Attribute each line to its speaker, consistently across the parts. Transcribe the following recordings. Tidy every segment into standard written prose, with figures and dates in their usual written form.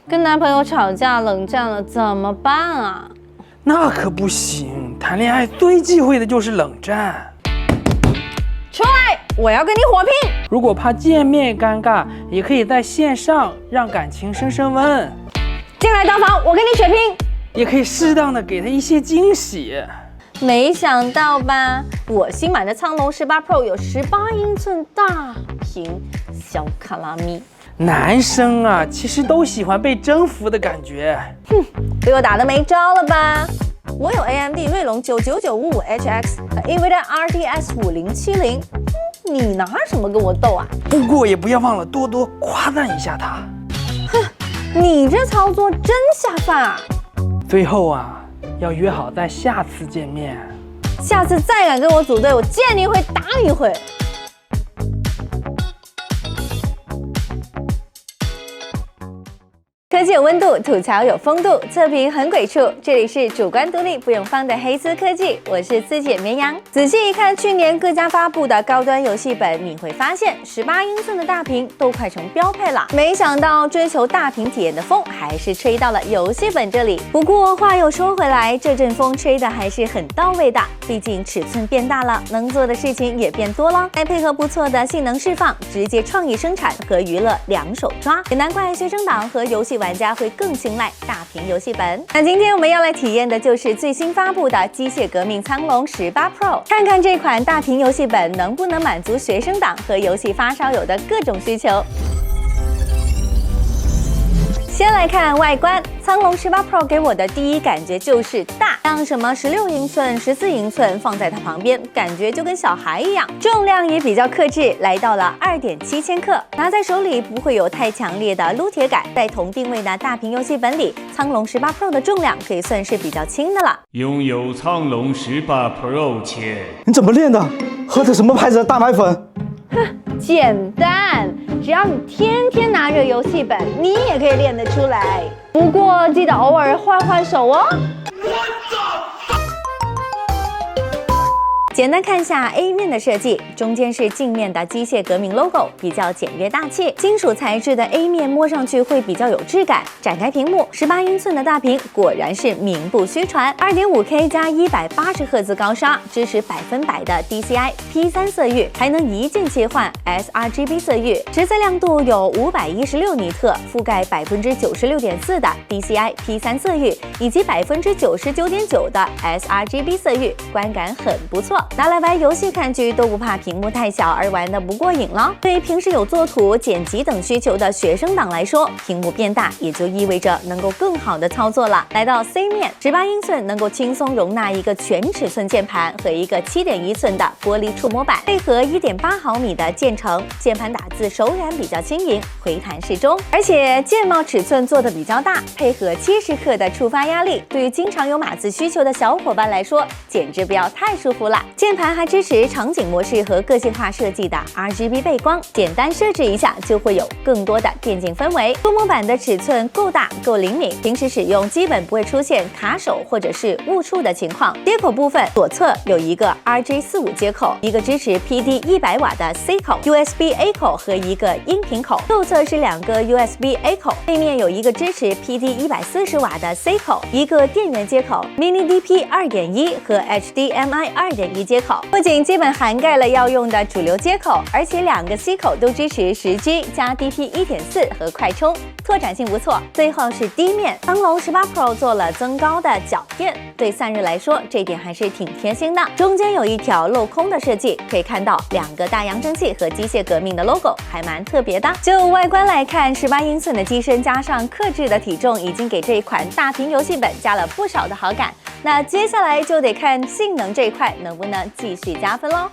Speaker 1: 跟男朋友吵架冷战了怎么办啊？
Speaker 2: 那可不行，谈恋爱最忌讳的就是冷战。
Speaker 1: 出来，我要跟你火拼！
Speaker 2: 如果怕见面尴尬，也可以在线上让感情升升温。
Speaker 1: 进来刀房，我跟你血拼！
Speaker 2: 也可以适当的给他一些惊喜。
Speaker 1: 没想到吧，我新买的苍龙18 Pro 有18英寸大屏小卡拉咪。
Speaker 2: 男生啊，其实都喜欢被征服的感觉。
Speaker 1: 哼，被我打得没招了吧？我有 AMD 锐龙99955HX 和 NVIDIA RTX 5070，你拿什么跟我斗啊？
Speaker 2: 不过也不要忘了多多夸赞一下他。
Speaker 1: 哼，你这操作真下饭啊！
Speaker 2: 最后啊，要约好在下次见面。
Speaker 1: 下次再敢跟我组队，我见你一回打你一回。科技有温度，吐槽有风度，测评很鬼畜。这里是主观独立不用方的黑丝科技，我是私姐绵羊。仔细一看，去年各家发布的高端游戏本，你会发现18英寸的大屏都快成标配了。没想到追求大屏体验的风还是吹到了游戏本这里。不过话又说回来，这阵风吹的还是很到位的，毕竟尺寸变大了，能做的事情也变多了。再配合不错的性能释放，直接创意生产和娱乐两手抓，也难怪学生党和游戏玩家会更青睐大屏游戏本。那今天我们要来体验的就是最新发布的机械革命苍龙18 Pro， 看看这款大屏游戏本能不能满足学生党和游戏发烧友的各种需求。先来看外观，苍龙18 Pro 给我的第一感觉就是大，像什么16英寸、14英寸放在它旁边，感觉就跟小孩一样。重量也比较克制，来到了2.7千克，拿在手里不会有太强烈的撸铁感。在同定位的大屏游戏本里，苍龙18 Pro 的重量可以算是比较轻的了。
Speaker 3: 拥有苍龙18 Pro 前，
Speaker 4: 你怎么练的？喝的什么牌子的大奶粉？
Speaker 1: 哼，简单，只要你天天拿着游戏本，你也可以练得出来。不过记得偶尔换换手哦。简单看下 A 面的设计，中间是镜面的机械革命 logo， 比较简约大气。金属材质的 A 面摸上去会比较有质感。展开屏幕，18英寸的大屏果然是名不虚传。2.5K 加180赫兹高刷，支持100%的 DCI P3 色域，还能一键切换 sRGB 色域。实色亮度有516尼特，覆盖96.4%的 DCI P3 色域，以及99.9%的 sRGB 色域，观感很不错。拿来玩游戏看剧都不怕屏幕太小而玩得不过瘾了。对于平时有作图、剪辑等需求的学生党来说，屏幕变大也就意味着能够更好的操作了。来到 C 面，18英寸能够轻松容纳一个全尺寸键盘和一个7.1寸的玻璃触摸板，配合1.8毫米的键程，键盘打字手感比较轻盈，回弹适中。而且键帽尺寸做的比较大，配合70克的触发压力，对于经常有码字需求的小伙伴来说，简直不要太舒服了。键盘还支持场景模式和个性化设计的 RGB 背光，简单设置一下就会有更多的电竞氛围。触摸板的尺寸够大够灵敏，平时使用基本不会出现卡手或者是误触的情况。接口部分，左侧有一个 RJ45 接口，一个支持 PD 100瓦的 C 口、USB A 口和一个音频口，右侧是2个 USB A 口，背面有一个支持 PD 140瓦的 C 口，一个电源接口 Mini DP 2.1和 HDMI 2.1接口，不仅基本涵盖了要用的主流接口，而且2个 C 口都支持10G 加 DP 1.4和快充，拓展性不错。最后是低面，苍龙18 Pro 做了增高的脚垫，对散热来说这点还是挺贴心的。中间有一条镂空的设计，可以看到2个大扬声器和机械革命的 logo， 还蛮特别的。就外观来看，18英寸的机身加上克制的体重，已经给这一款大屏游戏本加了不少的好感。那接下来就得看性能这一块能不能继续加分喽。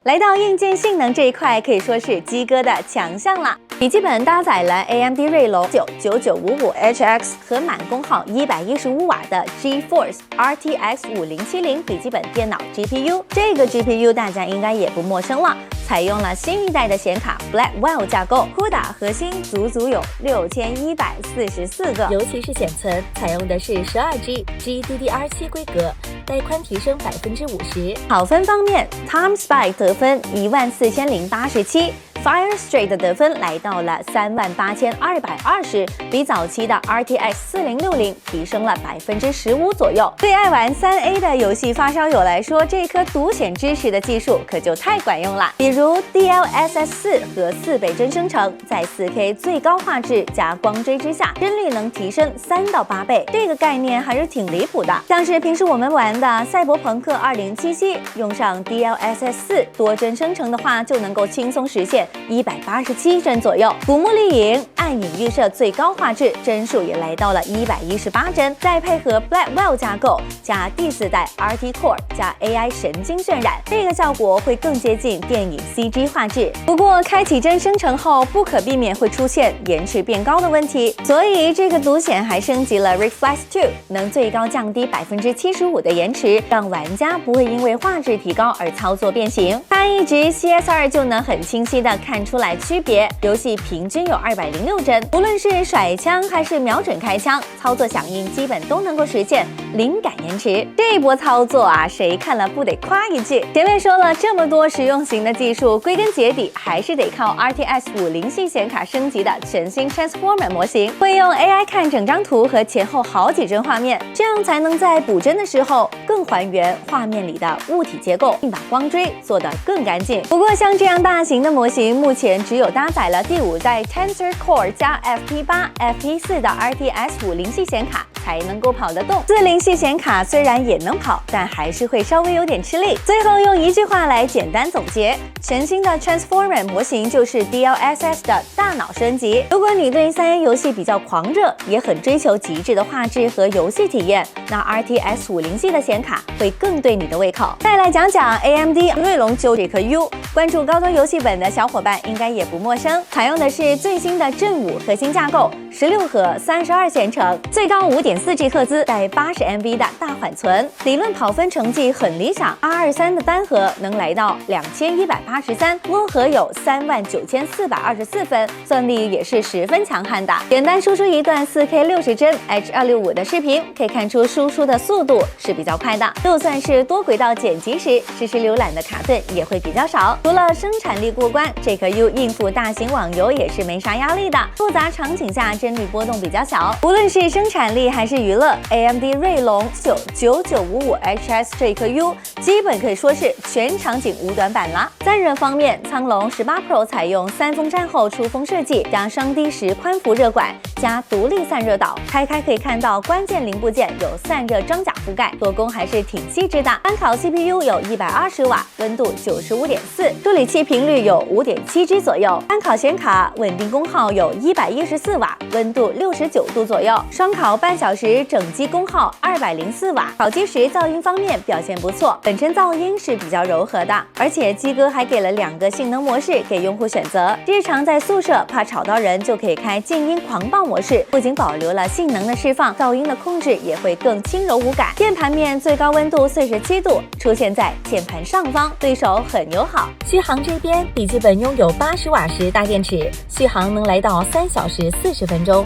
Speaker 1: 来到硬件性能这一块，可以说是机哥的强项了。笔记本搭载了 AMD 锐龙99955HX 和满功耗115瓦的 GeForce RTX 5070笔记本电脑 GPU， 这个 GPU 大家应该也不陌生了。采用了新一代的显卡 Blackwell 架构，CUDA 核心足足有6144个，尤其是显存采用的是12G GDDR7规格，
Speaker 5: 带宽提升50%。
Speaker 1: 跑分方面 ，Tom Spike 得分14087。Fire Straight 的得分来到了38220，比早期的 RTX 4060提升了15%左右。对爱玩3A 的游戏发烧友来说，这颗独显支持的技术可就太管用了。比如 DLSS 4和4倍帧生成，在4K 最高画质加光追之下，帧率能提升3到8倍，这个概念还是挺离谱的。像是平时我们玩的赛博朋克2077，用上 DLSS 4多帧生成的话，就能够轻松实现187帧左右。古墓丽影暗影预设最高画质帧数也来到了118帧，再配合 Blackwell 架构加第4代 RT Core 加 AI 神经渲染，这个效果会更接近电影 CG 画质。不过开启帧生成后，不可避免会出现延迟变高的问题，所以这个独显还升级了 Reflex 2，能最高降低75%的延迟，让玩家不会因为画质提高而操作变形。差一值 CSR 就能很清晰的看出来区别，游戏平均有206帧，无论是甩枪还是瞄准开枪，操作响应基本都能够实现零感延迟。这一波操作啊，谁看了不得夸一句？前面说了这么多实用型的技术，归根结底还是得靠 RTX 50系显卡升级的全新 Transformer 模型，会用 AI 看整张图和前后好几帧画面，这样才能在补帧的时候更还原画面里的物体结构，并把光追做得更干净。不过像这样大型的模型，目前只有搭载了第5代 Tensor Core 加 FP8、FP4 的 RTX 50系显卡才能够跑得动。40系显卡虽然也能跑，但还是会稍微有点吃力。最后用一句话来简单总结，全新的 Transformer 模型就是 DLSS 的大脑升级。如果你对3A 游戏比较狂热，也很追求极致的画质和游戏体验，那 RTX 50系的显卡会更对你的胃口。再来讲讲 AMD 锐龙9这颗 U， 关注高端游戏本的小伙伴应该也不陌生，采用的是最新的震5核心架构，16核32线程，最高5.4G 赫兹，带80MB 的大缓存，理论跑分成绩很理想。R23的单核能来到2183，多核有39424分，算力也是十分强悍的。简单输出一段4K 60帧 H.265 的视频，可以看出输出的速度是比较快的。就算是多轨道剪辑时，实时浏览的卡顿也会比较少。除了生产力过关，这颗 U 应付大型网游也是没啥压力的。复杂场景下帧率波动比较小，无论是生产力还是娱乐 ，AMD 锐龙9955HS 这颗 U 基本可以说是全场景无短板啦。散热方面，苍龙18 Pro 采用3风扇后出风设计，加双滴时宽幅热管，加独立散热岛。开可以看到关键零部件有散热装甲覆盖，做工还是挺细致的。参考 CPU 有120瓦，温度95.4，处理器频率有5.7G 左右。参考显卡稳定功耗有114瓦，温度69度左右。双烤半小时，整机功耗204瓦。烤机时噪音方面表现不错，本身噪音是比较柔和的，而且机哥还给了2个性能模式给用户选择。日常在宿舍怕吵到人，就可以开静音狂暴模式，不仅保留了性能的释放，噪音的控制也会更轻柔无感。键盘面最高温度47度，出现在键盘上方，对手很友好。
Speaker 5: 续航这边，笔记本拥有80瓦时大电池，续航能来到3小时40分钟。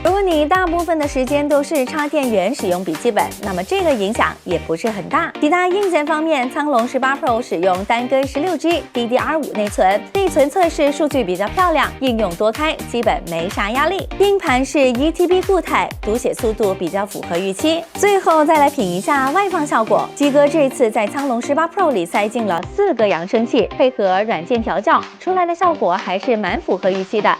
Speaker 1: 如果你大部分的时间都是插电源使用笔记本，那么这个影响也不是很大。其他硬件方面，苍龙18 Pro 使用单根16G DDR5 内存，内存测试数据比较漂亮，应用多开，基本没啥压力。硬盘是 1TB 固态，读写速度比较符合预期。最后再来品一下外放效果，基哥这次在苍龙18 Pro 里塞进了4个扬声器，配合软件调教，出来的效果还是蛮符合预期的。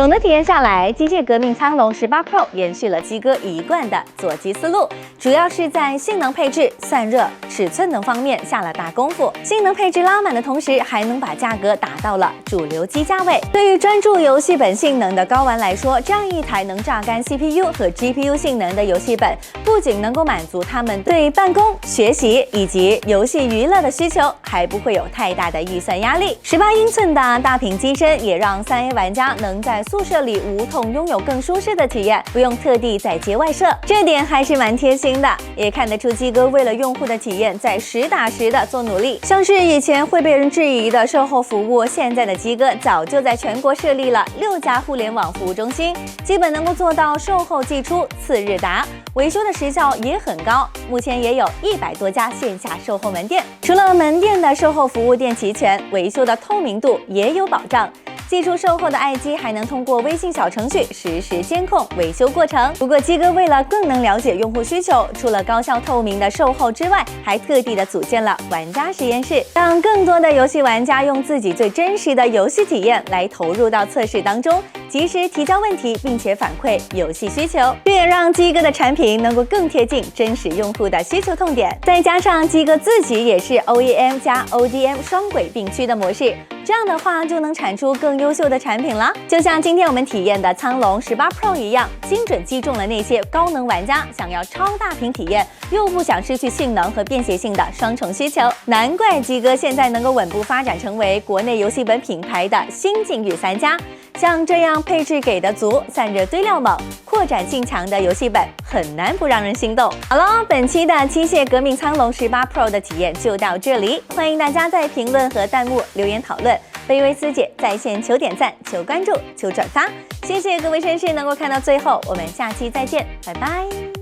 Speaker 1: 总的体验下来，机械革命苍龙18 Pro 延续了鸡哥一贯的左机思路，主要是在性能配置、散热、尺寸等方面下了大功夫。性能配置拉满的同时，还能把价格打到了主流机价位。对于专注游戏本性能的高玩来说，这样一台能榨干 CPU 和 GPU 性能的游戏本，不仅能够满足他们对办公、学习以及游戏娱乐的需求，还不会有太大的预算压力。18英寸的大屏机身也让3A 玩家能在宿舍里无痛拥有更舒适的体验，不用特地在街外设，这点还是蛮贴心的。也看得出鸡哥为了用户的体验在实打实的做努力。像是以前会被人质疑的售后服务，现在的鸡哥早就在全国设立了6家互联网服务中心，基本能够做到售后即出，次日达，维修的时效也很高。目前也有100多家线下售后门店，除了门店的售后服务店齐全，维修的透明度也有保障。寄出售后的爱机还能通过微信小程序实时监控维修过程。不过鸡哥为了更能了解用户需求，除了高效透明的售后之外，还特地的组建了玩家实验室，让更多的游戏玩家用自己最真实的游戏体验来投入到测试当中，及时提交问题，并且反馈游戏需求，这也让鸡哥的产品能够更贴近真实用户的需求痛点。再加上鸡哥自己也是 OEM 加 ODM 双轨并驱的模式，这样的话就能产出更优秀的产品了。就像今天我们体验的苍龙18 Pro 一样，精准击中了那些高能玩家想要超大屏体验又不想失去性能和便携性的双重需求。难怪鸡哥现在能够稳步发展成为国内游戏本品牌的新境遇3家。像这样配置给的足、散热堆料猛、扩展性强的游戏本，很难不让人心动。好了，本期的机械革命苍龙18 Pro 的体验就到这里，欢迎大家在评论和弹幕留言讨论。卑微师姐在线求点赞、求关注、求转发，谢谢各位绅士能够看到最后，我们下期再见，拜拜。